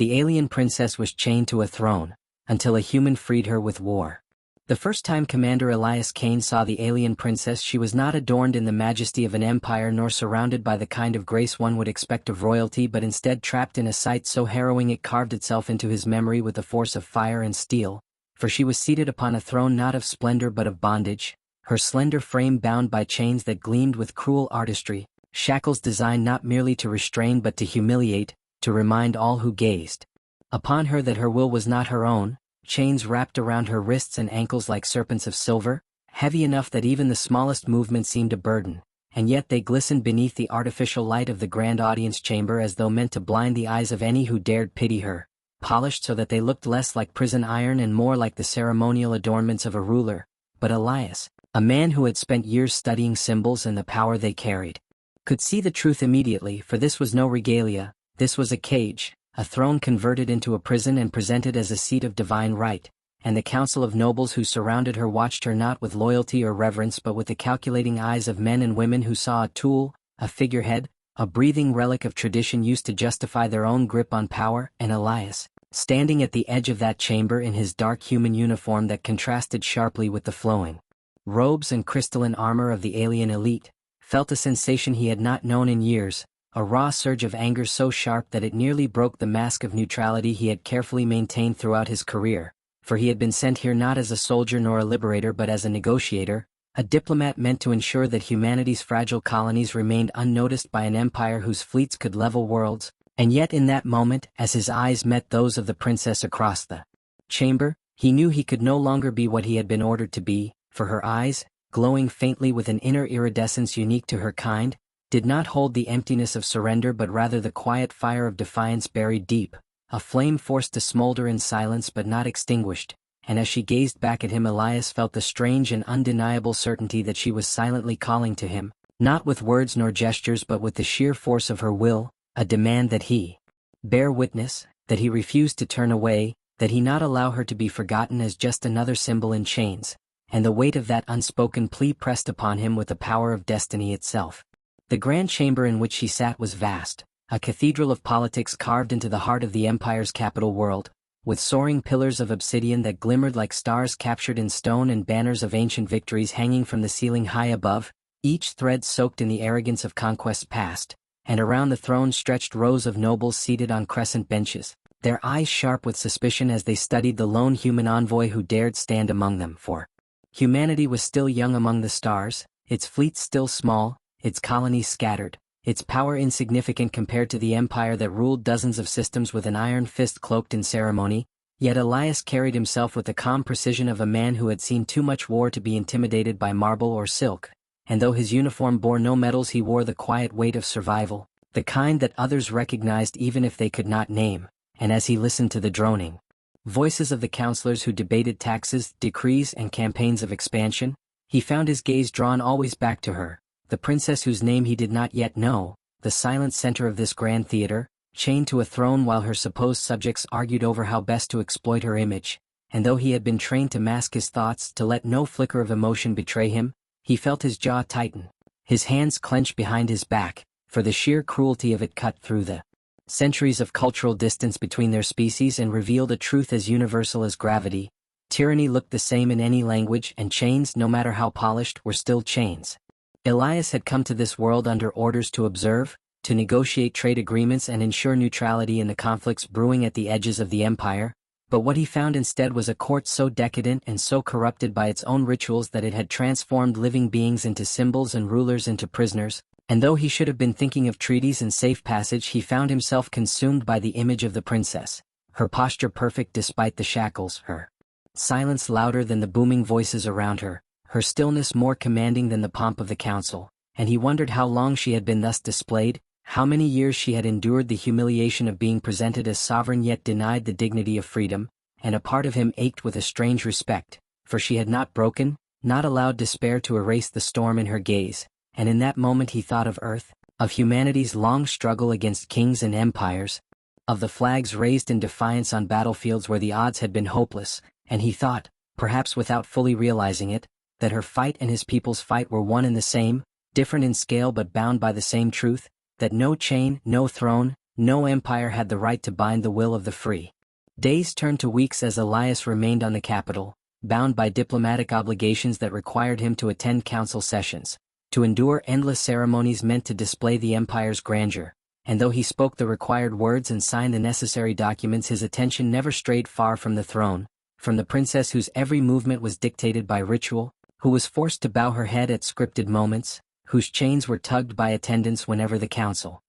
The alien princess was chained to a throne, until a human freed her with war. The first time Commander Elias Kane saw the alien princess, she was not adorned in the majesty of an empire nor surrounded by the kind of grace one would expect of royalty, but instead trapped in a sight so harrowing it carved itself into his memory with the force of fire and steel, for she was seated upon a throne not of splendor but of bondage, her slender frame bound by chains that gleamed with cruel artistry, shackles designed not merely to restrain but to humiliate, to remind all who gazed upon her that her will was not her own, chains wrapped around her wrists and ankles like serpents of silver, heavy enough that even the smallest movement seemed a burden, and yet they glistened beneath the artificial light of the grand audience chamber as though meant to blind the eyes of any who dared pity her, polished so that they looked less like prison iron and more like the ceremonial adornments of a ruler. But Elias, a man who had spent years studying symbols and the power they carried, could see the truth immediately, for this was no regalia, this was a cage, a throne converted into a prison and presented as a seat of divine right, and the council of nobles who surrounded her watched her not with loyalty or reverence but with the calculating eyes of men and women who saw a tool, a figurehead, a breathing relic of tradition used to justify their own grip on power. And Elias, standing at the edge of that chamber in his dark human uniform that contrasted sharply with the flowing robes and crystalline armor of the alien elite, felt a sensation he had not known in years, a raw surge of anger so sharp that it nearly broke the mask of neutrality he had carefully maintained throughout his career, for he had been sent here not as a soldier nor a liberator but as a negotiator, a diplomat meant to ensure that humanity's fragile colonies remained unnoticed by an empire whose fleets could level worlds. And yet in that moment, as his eyes met those of the princess across the chamber, he knew he could no longer be what he had been ordered to be, for her eyes, glowing faintly with an inner iridescence unique to her kind, did not hold the emptiness of surrender but rather the quiet fire of defiance buried deep, a flame forced to smolder in silence but not extinguished, and as she gazed back at him Elias felt the strange and undeniable certainty that she was silently calling to him, not with words nor gestures but with the sheer force of her will, a demand that he bear witness, that he refused to turn away, that he not allow her to be forgotten as just another symbol in chains, and the weight of that unspoken plea pressed upon him with the power of destiny itself. The grand chamber in which she sat was vast, a cathedral of politics carved into the heart of the empire's capital world, with soaring pillars of obsidian that glimmered like stars captured in stone and banners of ancient victories hanging from the ceiling high above, each thread soaked in the arrogance of conquests past, and around the throne stretched rows of nobles seated on crescent benches, their eyes sharp with suspicion as they studied the lone human envoy who dared stand among them, for humanity was still young among the stars, its fleets still small, its colonies scattered, its power insignificant compared to the empire that ruled dozens of systems with an iron fist cloaked in ceremony. Yet Elias carried himself with the calm precision of a man who had seen too much war to be intimidated by marble or silk, and though his uniform bore no medals he wore the quiet weight of survival, the kind that others recognized even if they could not name. And as he listened to the droning voices of the counselors who debated taxes, decrees, and campaigns of expansion, he found his gaze drawn always back to her, the princess whose name he did not yet know, the silent center of this grand theater, chained to a throne while her supposed subjects argued over how best to exploit her image, and though he had been trained to mask his thoughts, to let no flicker of emotion betray him, he felt his jaw tighten, his hands clenched behind his back, for the sheer cruelty of it cut through the centuries of cultural distance between their species and revealed a truth as universal as gravity. Tyranny looked the same in any language, and chains, no matter how polished, were still chains. Elias had come to this world under orders to observe, to negotiate trade agreements and ensure neutrality in the conflicts brewing at the edges of the empire, but what he found instead was a court so decadent and so corrupted by its own rituals that it had transformed living beings into symbols and rulers into prisoners, and though he should have been thinking of treaties and safe passage he found himself consumed by the image of the princess, her posture perfect despite the shackles, her silence louder than the booming voices around her, her stillness more commanding than the pomp of the council, and he wondered how long she had been thus displayed, how many years she had endured the humiliation of being presented as sovereign yet denied the dignity of freedom, and a part of him ached with a strange respect, for she had not broken, not allowed despair to erase the storm in her gaze, and in that moment he thought of Earth, of humanity's long struggle against kings and empires, of the flags raised in defiance on battlefields where the odds had been hopeless, and he thought, perhaps without fully realizing it, that her fight and his people's fight were one and the same, different in scale but bound by the same truth, that no chain, no throne, No empire had the right to bind the will of the free. Days turned to weeks as Elias remained on the capital, bound by diplomatic obligations that required him to attend council sessions, to endure endless ceremonies meant to display the empire's grandeur. And though he spoke the required words and signed the necessary documents, his attention never strayed far from the throne, from the princess whose every movement was dictated by ritual, who was forced to bow her head at scripted moments, whose chains were tugged by attendants whenever the council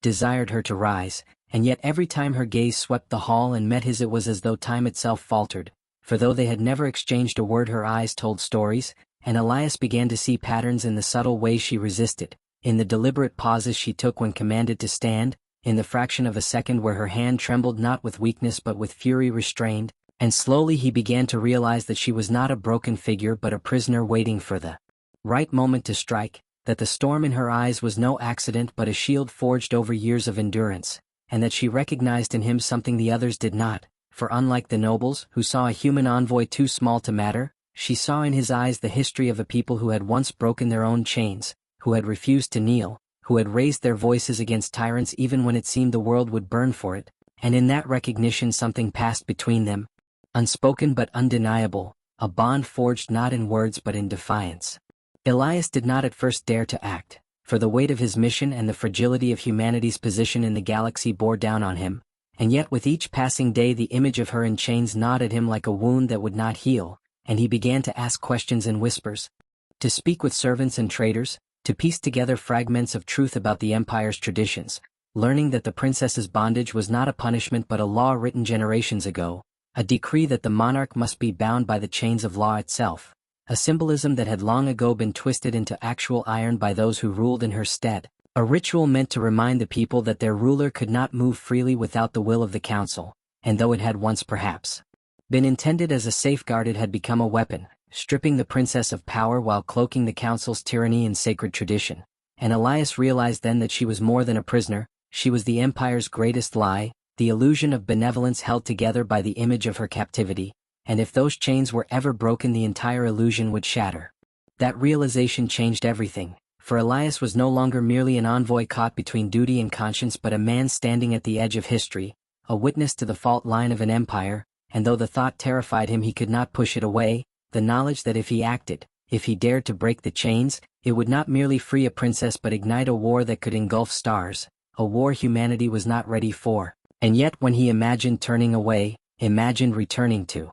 desired her to rise, and yet every time her gaze swept the hall and met his it was as though time itself faltered, for though they had never exchanged a word her eyes told stories, and Elias began to see patterns in the subtle ways she resisted, in the deliberate pauses she took when commanded to stand, in the fraction of a second where her hand trembled not with weakness but with fury restrained, and slowly he began to realize that she was not a broken figure but a prisoner waiting for the right moment to strike, that the storm in her eyes was no accident but a shield forged over years of endurance, and that she recognized in him something the others did not, for unlike the nobles, who saw a human envoy too small to matter, she saw in his eyes the history of a people who had once broken their own chains, who had refused to kneel, who had raised their voices against tyrants even when it seemed the world would burn for it, and in that recognition something passed between them, unspoken but undeniable, a bond forged not in words but in defiance. Elias did not at first dare to act, for the weight of his mission and the fragility of humanity's position in the galaxy bore down on him, and yet with each passing day the image of her in chains gnawed at him like a wound that would not heal, and he began to ask questions in whispers, to speak with servants and traders, to piece together fragments of truth about the empire's traditions, learning that the princess's bondage was not a punishment but a law written generations ago, a decree that the monarch must be bound by the chains of law itself, a symbolism that had long ago been twisted into actual iron by those who ruled in her stead, a ritual meant to remind the people that their ruler could not move freely without the will of the council, and though it had once perhaps been intended as a safeguard, it had become a weapon, stripping the princess of power while cloaking the council's tyranny in sacred tradition. And Elias realized then that she was more than a prisoner, she was the empire's greatest lie, the illusion of benevolence held together by the image of her captivity, and if those chains were ever broken the entire illusion would shatter. That realization changed everything, for Elias was no longer merely an envoy caught between duty and conscience but a man standing at the edge of history, a witness to the fault line of an empire, and though the thought terrified him he could not push it away, the knowledge that if he acted, if he dared to break the chains, it would not merely free a princess but ignite a war that could engulf stars, a war humanity was not ready for. And yet when he imagined turning away, imagined returning to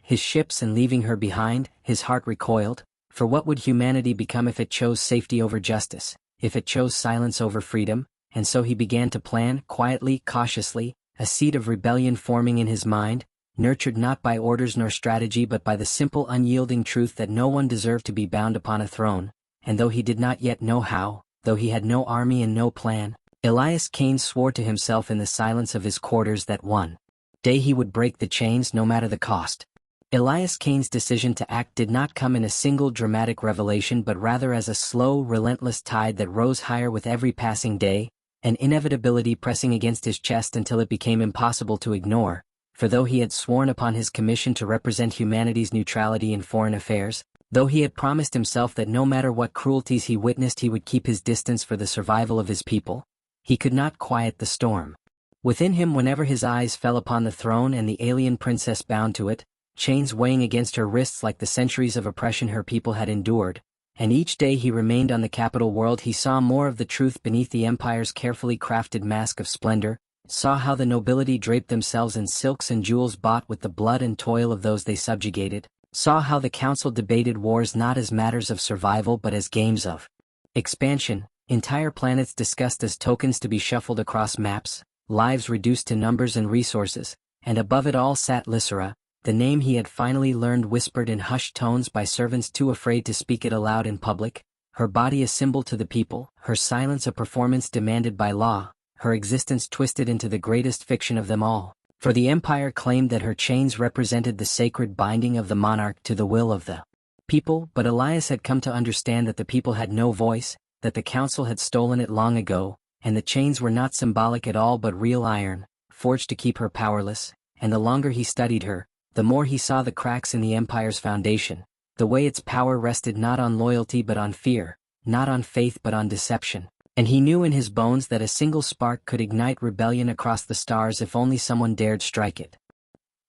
his ships and leaving her behind, his heart recoiled, for what would humanity become if it chose safety over justice, if it chose silence over freedom? And so he began to plan, quietly, cautiously, a seed of rebellion forming in his mind, nurtured not by orders nor strategy but by the simple unyielding truth that no one deserved to be bound upon a throne, and though he did not yet know how, though he had no army and no plan, Elias Cain swore to himself in the silence of his quarters that one day he would break the chains no matter the cost. Elias Cain's decision to act did not come in a single dramatic revelation but rather as a slow, relentless tide that rose higher with every passing day, an inevitability pressing against his chest until it became impossible to ignore, for though he had sworn upon his commission to represent humanity's neutrality in foreign affairs, though he had promised himself that no matter what cruelties he witnessed he would keep his distance for the survival of his people, he could not quiet the storm within him whenever his eyes fell upon the throne and the alien princess bound to it, chains weighing against her wrists like the centuries of oppression her people had endured, and each day he remained on the capital world he saw more of the truth beneath the empire's carefully crafted mask of splendor, saw how the nobility draped themselves in silks and jewels bought with the blood and toil of those they subjugated, saw how the council debated wars not as matters of survival but as games of expansion, entire planets discussed as tokens to be shuffled across maps, lives reduced to numbers and resources, and above it all sat Lysera, the name he had finally learned whispered in hushed tones by servants too afraid to speak it aloud in public, her body a symbol to the people, her silence a performance demanded by law, her existence twisted into the greatest fiction of them all, for the empire claimed that her chains represented the sacred binding of the monarch to the will of the people, but Elias had come to understand that the people had no voice, that the council had stolen it long ago, and the chains were not symbolic at all but real iron, forged to keep her powerless, and the longer he studied her, the more he saw the cracks in the empire's foundation, the way its power rested not on loyalty but on fear, not on faith but on deception. And he knew in his bones that a single spark could ignite rebellion across the stars if only someone dared strike it.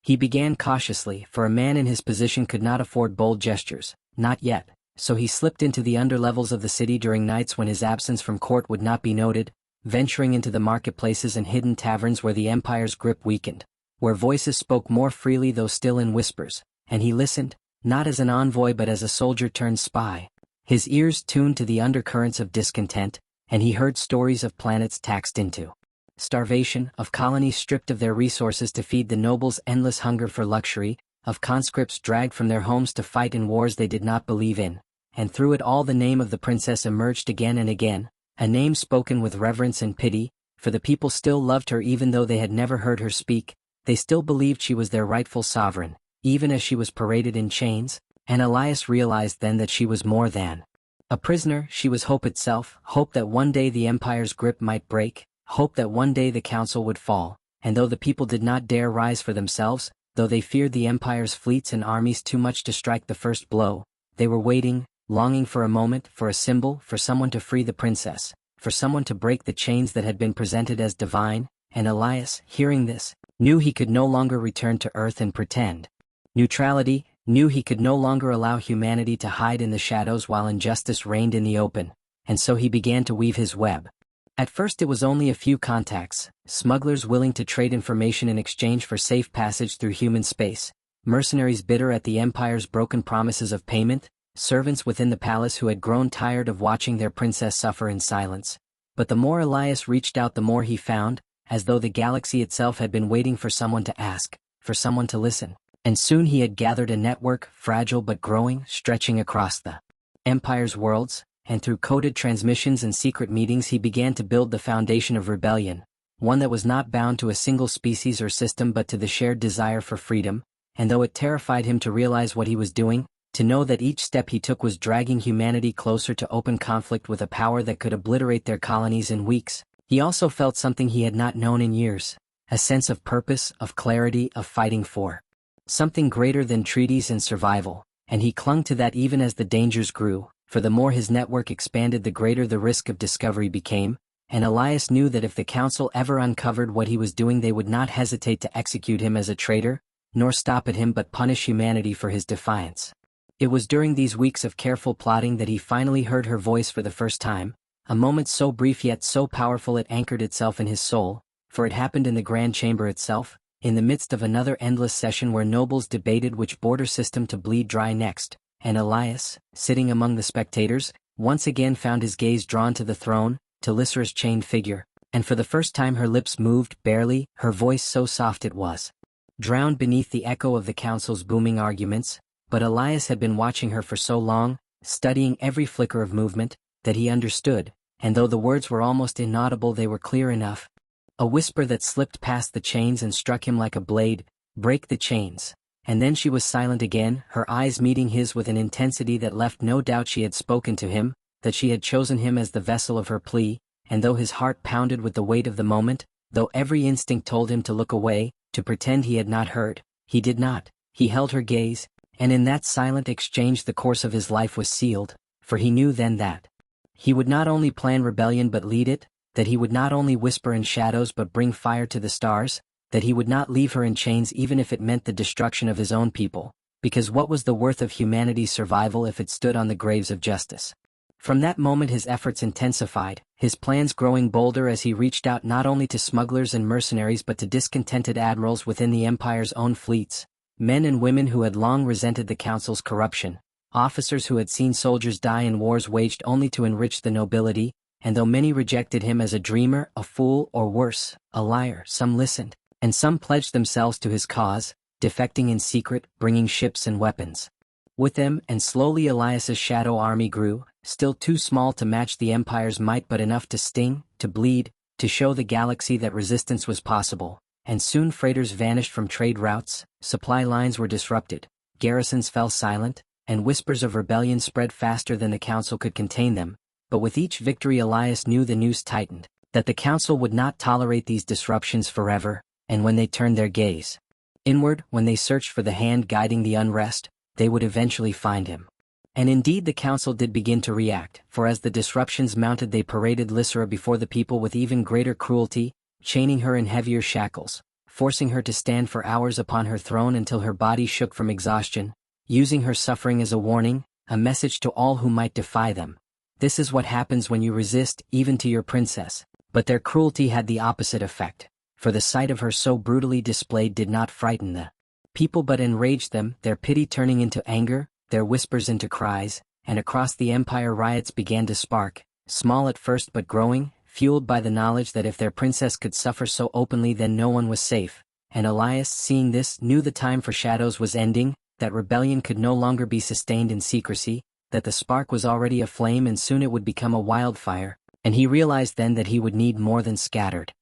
He began cautiously, for a man in his position could not afford bold gestures, not yet, so he slipped into the underlevels of the city during nights when his absence from court would not be noted, venturing into the marketplaces and hidden taverns where the Empire's grip weakened, where voices spoke more freely though still in whispers, and he listened, not as an envoy but as a soldier turned spy, his ears tuned to the undercurrents of discontent, and he heard stories of planets taxed into starvation, of colonies stripped of their resources to feed the nobles' endless hunger for luxury, of conscripts dragged from their homes to fight in wars they did not believe in, and through it all the name of the princess emerged again and again, a name spoken with reverence and pity, for the people still loved her even though they had never heard her speak, they still believed she was their rightful sovereign, even as she was paraded in chains, and Elias realized then that she was more than a prisoner. She was hope itself, hope that one day the Empire's grip might break, hope that one day the council would fall, and though the people did not dare rise for themselves, though they feared the Empire's fleets and armies too much to strike the first blow, they were waiting, longing for a moment, for a symbol, for someone to free the princess, for someone to break the chains that had been presented as divine, and Elias, hearing this, knew he could no longer return to Earth and pretend neutrality, knew he could no longer allow humanity to hide in the shadows while injustice reigned in the open, and so he began to weave his web. At first it was only a few contacts, smugglers willing to trade information in exchange for safe passage through human space, mercenaries bitter at the Empire's broken promises of payment, servants within the palace who had grown tired of watching their princess suffer in silence. But the more Elias reached out the more he found, as though the galaxy itself had been waiting for someone to ask, for someone to listen. And soon he had gathered a network, fragile but growing, stretching across the Empire's worlds, and through coded transmissions and secret meetings he began to build the foundation of rebellion, one that was not bound to a single species or system but to the shared desire for freedom, and though it terrified him to realize what he was doing, to know that each step he took was dragging humanity closer to open conflict with a power that could obliterate their colonies in weeks, he also felt something he had not known in years, a sense of purpose, of clarity, of fighting for something greater than treaties and survival, and he clung to that even as the dangers grew, for the more his network expanded the greater the risk of discovery became, and Elias knew that if the council ever uncovered what he was doing they would not hesitate to execute him as a traitor, nor stop at him but punish humanity for his defiance. It was during these weeks of careful plotting that he finally heard her voice for the first time, a moment so brief yet so powerful it anchored itself in his soul, for it happened in the grand chamber itself, in the midst of another endless session where nobles debated which border system to bleed dry next, and Elias, sitting among the spectators, once again found his gaze drawn to the throne, to Lysra's chained figure, and for the first time her lips moved, barely, her voice so soft it was drowned beneath the echo of the council's booming arguments, but Elias had been watching her for so long, studying every flicker of movement, that he understood, and though the words were almost inaudible they were clear enough. A whisper that slipped past the chains and struck him like a blade, break the chains. And then she was silent again, her eyes meeting his with an intensity that left no doubt she had spoken to him, that she had chosen him as the vessel of her plea, and though his heart pounded with the weight of the moment, though every instinct told him to look away, to pretend he had not heard, he did not, he held her gaze, and in that silent exchange the course of his life was sealed, for he knew then that he would not only plan rebellion but lead it, that he would not only whisper in shadows but bring fire to the stars, that he would not leave her in chains even if it meant the destruction of his own people, because what was the worth of humanity's survival if it stood on the graves of justice? From that moment his efforts intensified, his plans growing bolder as he reached out not only to smugglers and mercenaries but to discontented admirals within the Empire's own fleets, men and women who had long resented the council's corruption, officers who had seen soldiers die in wars waged only to enrich the nobility, and though many rejected him as a dreamer, a fool, or worse, a liar, some listened, and some pledged themselves to his cause, defecting in secret, bringing ships and weapons with them, and slowly Elias's shadow army grew, still too small to match the Empire's might but enough to sting, to bleed, to show the galaxy that resistance was possible, and soon freighters vanished from trade routes, supply lines were disrupted, garrisons fell silent, and whispers of rebellion spread faster than the council could contain them. But with each victory Elias knew the noose tightened, that the council would not tolerate these disruptions forever, and when they turned their gaze inward, when they searched for the hand guiding the unrest, they would eventually find him. And indeed the council did begin to react, for as the disruptions mounted they paraded Lysera before the people with even greater cruelty, chaining her in heavier shackles, forcing her to stand for hours upon her throne until her body shook from exhaustion, using her suffering as a warning, a message to all who might defy them. This is what happens when you resist, even to your princess. But their cruelty had the opposite effect, for the sight of her so brutally displayed did not frighten the people but enraged them, their pity turning into anger, their whispers into cries, and across the empire riots began to spark, small at first but growing, fueled by the knowledge that if their princess could suffer so openly then no one was safe, and Elias, seeing this, knew the time for shadows was ending, that rebellion could no longer be sustained in secrecy, that the spark was already aflame and soon it would become a wildfire, and he realized then that he would need more than scattered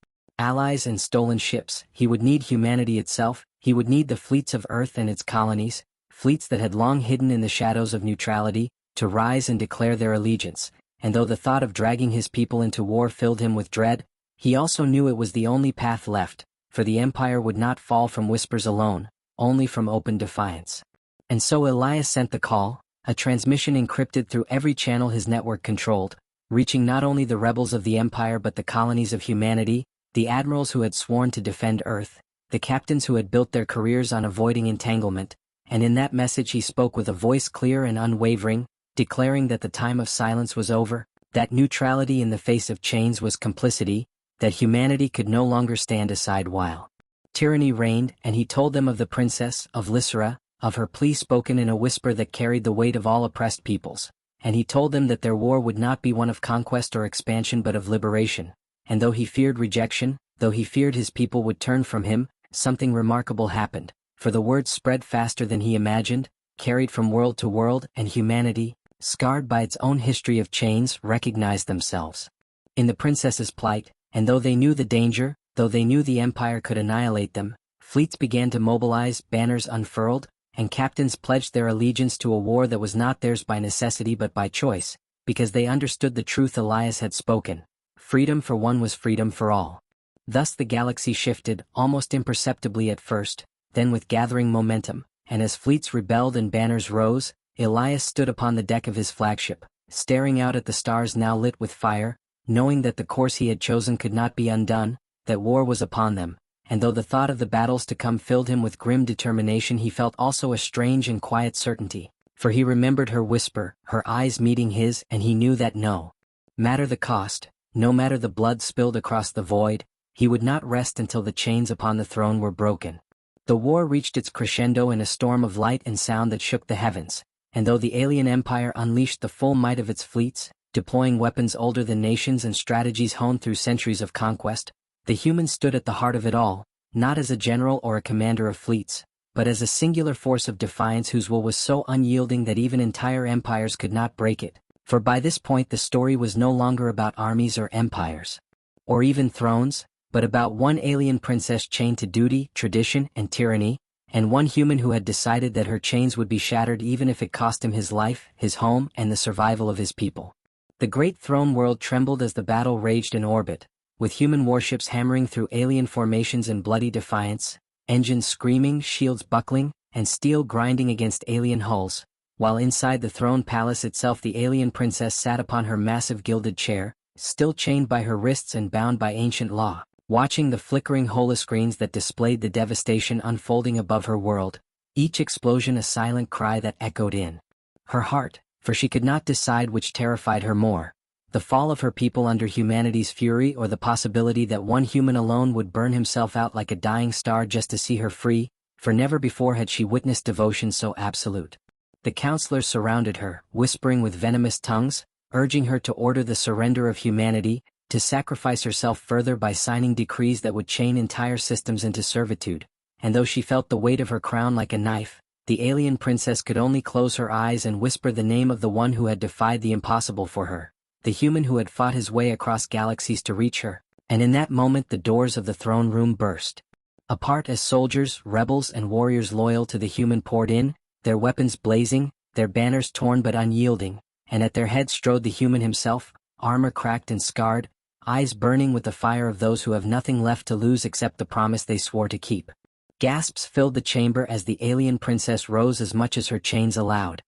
allies and stolen ships, he would need humanity itself, he would need the fleets of Earth and its colonies, fleets that had long hidden in the shadows of neutrality, to rise and declare their allegiance, and though the thought of dragging his people into war filled him with dread, he also knew it was the only path left, for the empire would not fall from whispers alone, only from open defiance. And so Elias sent the call, a transmission encrypted through every channel his network controlled, reaching not only the rebels of the empire but the colonies of humanity, the admirals who had sworn to defend Earth, the captains who had built their careers on avoiding entanglement, and in that message he spoke with a voice clear and unwavering, declaring that the time of silence was over, that neutrality in the face of chains was complicity, that humanity could no longer stand aside while tyranny reigned, and he told them of the princess, of Lysera, of her plea spoken in a whisper that carried the weight of all oppressed peoples, and he told them that their war would not be one of conquest or expansion but of liberation, and though he feared rejection, though he feared his people would turn from him, something remarkable happened, for the word spread faster than he imagined, carried from world to world, and humanity, scarred by its own history of chains, recognized themselves in the princess's plight, and though they knew the danger, though they knew the empire could annihilate them, fleets began to mobilize, banners unfurled, and captains pledged their allegiance to a war that was not theirs by necessity but by choice, because they understood the truth Elias had spoken. Freedom for one was freedom for all. Thus the galaxy shifted, almost imperceptibly at first, then with gathering momentum, and as fleets rebelled and banners rose, Elias stood upon the deck of his flagship, staring out at the stars now lit with fire, knowing that the course he had chosen could not be undone, that war was upon them, and though the thought of the battles to come filled him with grim determination he felt also a strange and quiet certainty, for he remembered her whisper, her eyes meeting his, and he knew that no matter the cost, no matter the blood spilled across the void, he would not rest until the chains upon the throne were broken. The war reached its crescendo in a storm of light and sound that shook the heavens, and though the alien empire unleashed the full might of its fleets, deploying weapons older than nations and strategies honed through centuries of conquest, the humans stood at the heart of it all, not as a general or a commander of fleets, but as a singular force of defiance whose will was so unyielding that even entire empires could not break it, for by this point the story was no longer about armies or empires, or even thrones, but about one alien princess chained to duty, tradition, and tyranny, and one human who had decided that her chains would be shattered even if it cost him his life, his home, and the survival of his people. The great throne world trembled as the battle raged in orbit, with human warships hammering through alien formations in bloody defiance, engines screaming, shields buckling, and steel grinding against alien hulls, while inside the throne palace itself the alien princess sat upon her massive gilded chair, still chained by her wrists and bound by ancient law, watching the flickering holoscreens that displayed the devastation unfolding above her world, each explosion a silent cry that echoed in her heart, for she could not decide which terrified her more, the fall of her people under humanity's fury or the possibility that one human alone would burn himself out like a dying star just to see her free, for never before had she witnessed devotion so absolute. The counselors surrounded her, whispering with venomous tongues, urging her to order the surrender of humanity, to sacrifice herself further by signing decrees that would chain entire systems into servitude, and though she felt the weight of her crown like a knife, the alien princess could only close her eyes and whisper the name of the one who had defied the impossible for her, the human who had fought his way across galaxies to reach her, and in that moment the doors of the throne room burst apart as soldiers, rebels, and warriors loyal to the human poured in, their weapons blazing, their banners torn but unyielding, and at their head strode the human himself, armor cracked and scarred, eyes burning with the fire of those who have nothing left to lose except the promise they swore to keep. Gasps filled the chamber as the alien princess rose as much as her chains allowed.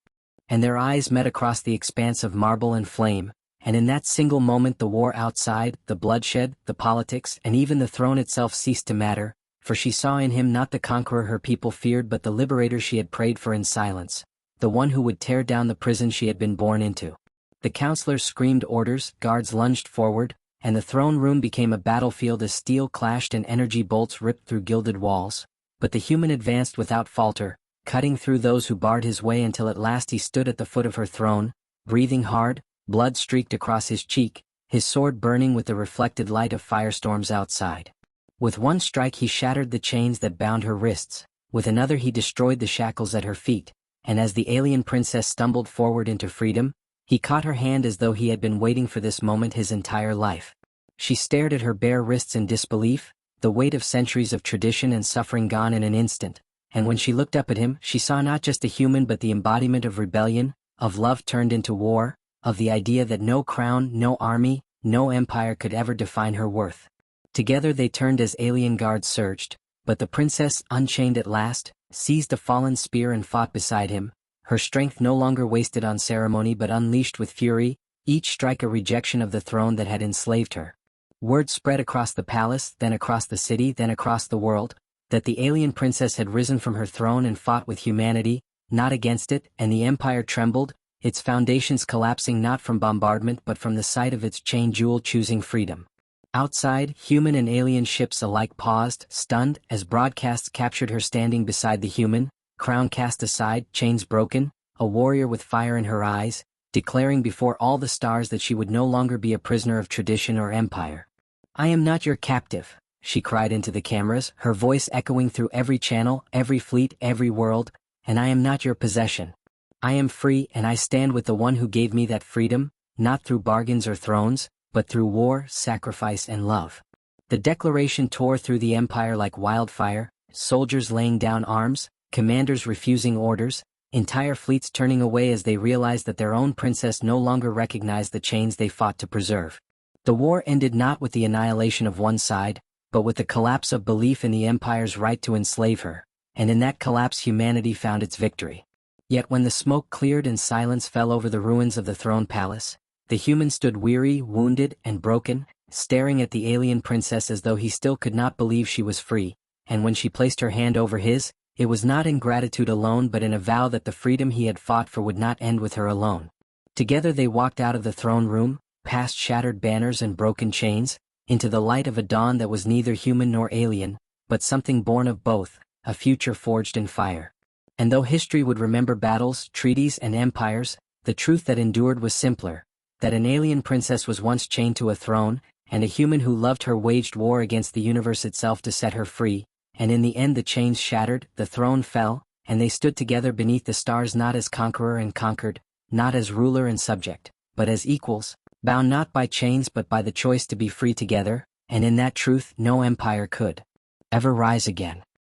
and their eyes met across the expanse of marble and flame, and in that single moment the war outside, the bloodshed, the politics, and even the throne itself ceased to matter, for she saw in him not the conqueror her people feared but the liberator she had prayed for in silence, the one who would tear down the prison she had been born into. The counselors screamed orders, guards lunged forward, and the throne room became a battlefield as steel clashed and energy bolts ripped through gilded walls, but the human advanced without falter, cutting through those who barred his way until at last he stood at the foot of her throne, breathing hard, blood streaked across his cheek, his sword burning with the reflected light of firestorms outside. With one strike he shattered the chains that bound her wrists, with another he destroyed the shackles at her feet, and as the alien princess stumbled forward into freedom, he caught her hand as though he had been waiting for this moment his entire life. She stared at her bare wrists in disbelief, the weight of centuries of tradition and suffering gone in an instant, and when she looked up at him she saw not just a human but the embodiment of rebellion, of love turned into war, of the idea that no crown, no army, no empire could ever define her worth. Together they turned as alien guards surged, but the princess, unchained at last, seized a fallen spear and fought beside him, her strength no longer wasted on ceremony but unleashed with fury, each strike a rejection of the throne that had enslaved her. Word spread across the palace, then across the city, then across the world, that the alien princess had risen from her throne and fought with humanity, not against it, and the empire trembled, its foundations collapsing not from bombardment but from the sight of its chained jewel choosing freedom. Outside, human and alien ships alike paused, stunned, as broadcasts captured her standing beside the human, crown cast aside, chains broken, a warrior with fire in her eyes, declaring before all the stars that she would no longer be a prisoner of tradition or empire. "I am not your captive," she cried into the cameras, her voice echoing through every channel, every fleet, every world, "and I am not your possession. I am free and I stand with the one who gave me that freedom, not through bargains or thrones, but through war, sacrifice and love." The declaration tore through the empire like wildfire, soldiers laying down arms, commanders refusing orders, entire fleets turning away as they realized that their own princess no longer recognized the chains they fought to preserve. The war ended not with the annihilation of one side, but with the collapse of belief in the empire's right to enslave her, and in that collapse humanity found its victory. Yet when the smoke cleared and silence fell over the ruins of the throne palace, the human stood weary, wounded, and broken, staring at the alien princess as though he still could not believe she was free, and when she placed her hand over his, it was not in gratitude alone but in a vow that the freedom he had fought for would not end with her alone. Together they walked out of the throne room, past shattered banners and broken chains, into the light of a dawn that was neither human nor alien, but something born of both, a future forged in fire. And though history would remember battles, treaties, and empires, the truth that endured was simpler, that an alien princess was once chained to a throne, and a human who loved her waged war against the universe itself to set her free, and in the end the chains shattered, the throne fell, and they stood together beneath the stars not as conqueror and conquered, not as ruler and subject, but as equals, bound not by chains but by the choice to be free together, and in that truth no empire could ever rise again.